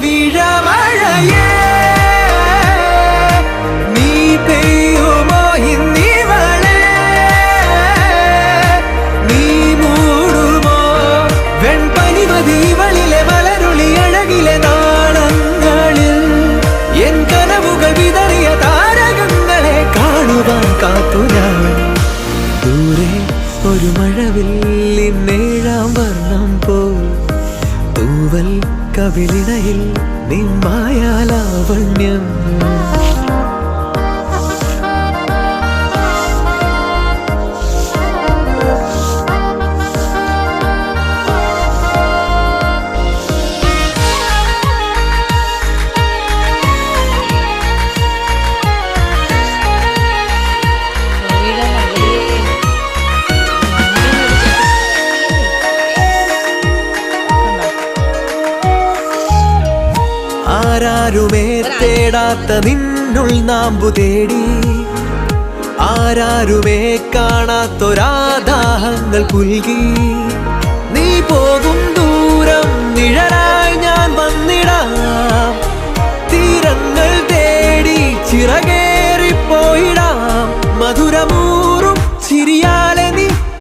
വിഴമഴയേ നീ പെയ്യുമോ ഇന്നിവളെ നീ മൂടുമോ വെൺപനിമതി ഇവളിലെ മലരുളി അഴകിലെ നാളങ്ങളിൽ എൻ കനവുകൾ വിതറിയ താരകങ്ങളെ കാണുവാൻ കാത്തു ഞാൻ ദൂരെ ഒരു മഴവില്ലിൻ ഏഴാം വർണ്ണം പോൽ തൂവൽ കവിളിണയിൽ നിമ്മായാലാവണ്യം ആരാരുമേ തേടാത്ത നിന്നുൾ നാമ്പു തേടി ആരാരുമേ കാണാത്തൊരാദാഹങ്ങൾ പുൽകി